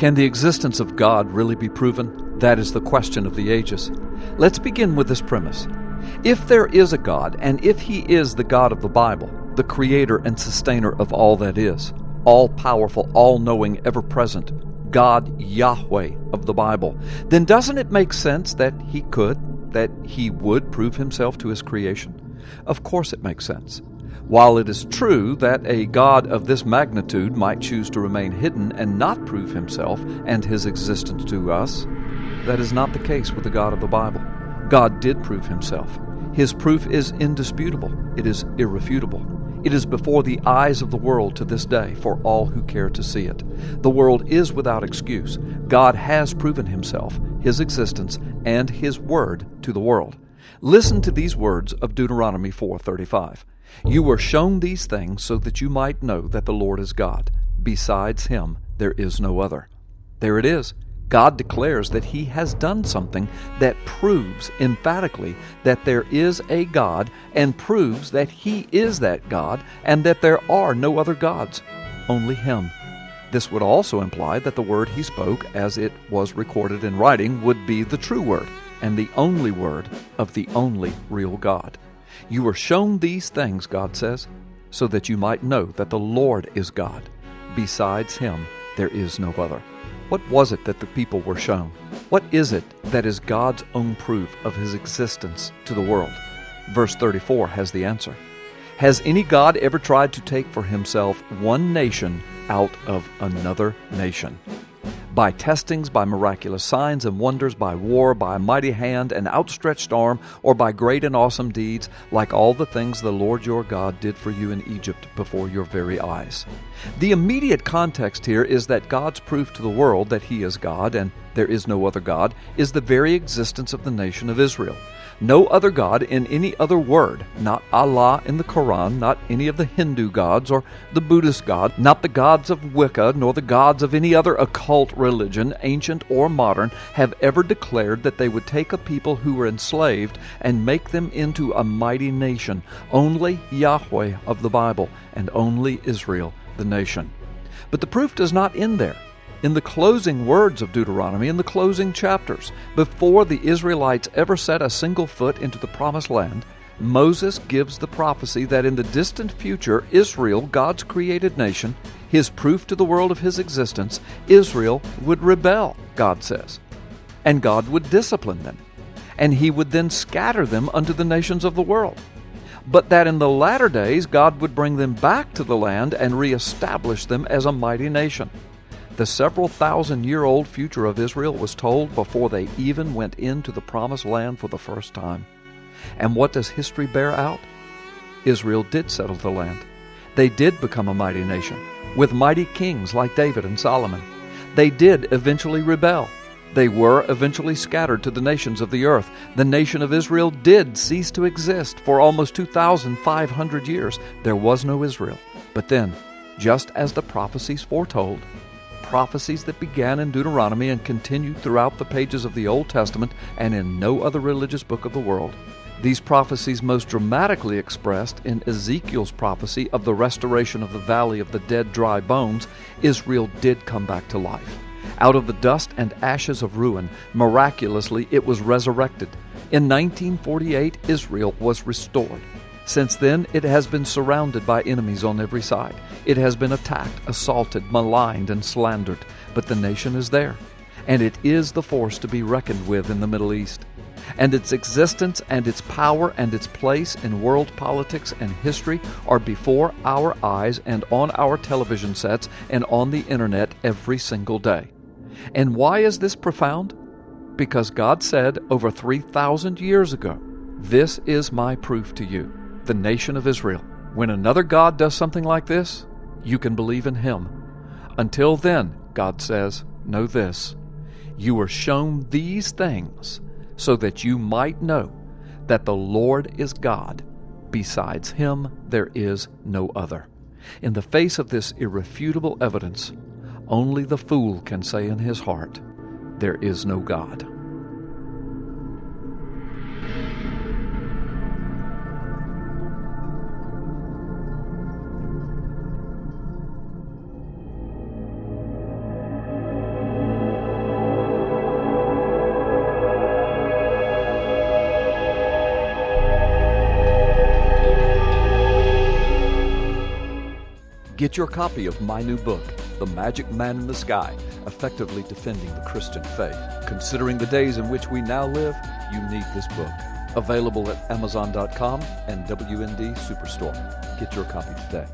Can the existence of God really be proven? That is the question of the ages. Let's begin with this premise. If there is a God, and if He is the God of the Bible, the creator and sustainer of all that is, all-powerful, all-knowing, ever-present, God Yahweh of the Bible, then doesn't it make sense that He would prove Himself to His creation? Of course it makes sense. While it is true that a God of this magnitude might choose to remain hidden and not prove Himself and His existence to us, that is not the case with the God of the Bible. God did prove Himself. His proof is indisputable. It is irrefutable. It is before the eyes of the world to this day for all who care to see it. The world is without excuse. God has proven Himself, His existence, and His word to the world. Listen to these words of Deuteronomy 4:35. You were shown these things so that you might know that the Lord is God. Besides Him, there is no other. There it is. God declares that He has done something that proves emphatically that there is a God and proves that He is that God and that there are no other gods, only Him. This would also imply that the word He spoke, as it was recorded in writing, would be the true word and the only word of the only real God. You were shown these things, God says, so that you might know that the Lord is God. Besides Him, there is no other. What was it that the people were shown? What is it that is God's own proof of His existence to the world? Verse 34 has the answer. Has any God ever tried to take for himself one nation out of another nation? By testings, by miraculous signs and wonders, by war, by a mighty hand and outstretched arm, or by great and awesome deeds, like all the things the Lord your God did for you in Egypt before your very eyes. The immediate context here is that God's proof to the world that He is God and there is no other God is the very existence of the nation of Israel. No other God in any other word, not Allah in the Quran, not any of the Hindu gods or the Buddhist god, not the gods of Wicca, nor the gods of any other occult religion, ancient or modern, have ever declared that they would take a people who were enslaved and make them into a mighty nation. Only Yahweh of the Bible and only Israel, the nation. But the proof does not end there. In the closing words of Deuteronomy, in the closing chapters, before the Israelites ever set a single foot into the Promised Land, Moses gives the prophecy that in the distant future, Israel, God's created nation, His proof to the world of His existence, Israel would rebel, God says, and God would discipline them, and He would then scatter them unto the nations of the world. But that in the latter days, God would bring them back to the land and reestablish them as a mighty nation. The several thousand-year-old future of Israel was told before they even went into the Promised Land for the first time. And what does history bear out? Israel did settle the land. They did become a mighty nation, with mighty kings like David and Solomon. They did eventually rebel. They were eventually scattered to the nations of the earth. The nation of Israel did cease to exist for almost 2,500 years. There was no Israel. But then, just as the prophecies foretold, prophecies that began in Deuteronomy and continued throughout the pages of the Old Testament and in no other religious book of the world. These prophecies most dramatically expressed in Ezekiel's prophecy of the restoration of the valley of the dead dry bones, Israel did come back to life. Out of the dust and ashes of ruin, miraculously it was resurrected. In 1948, Israel was restored. Since then, it has been surrounded by enemies on every side. It has been attacked, assaulted, maligned, and slandered. But the nation is there, and it is the force to be reckoned with in the Middle East. And its existence and its power and its place in world politics and history are before our eyes and on our television sets and on the internet every single day. And why is this profound? Because God said over 3,000 years ago, "This is my proof to you, the nation of Israel." When another God does something like this, you can believe in Him. Until then, God says, know this: you were shown these things so that you might know that the Lord is God. Besides Him, there is no other. In the face of this irrefutable evidence, only the fool can say in his heart, there is no God. Get your copy of my new book, The Magic Man in the Sky, Effectively Defending the Christian Faith. Considering the days in which we now live, you need this book. Available at Amazon.com and WND Superstore. Get your copy today.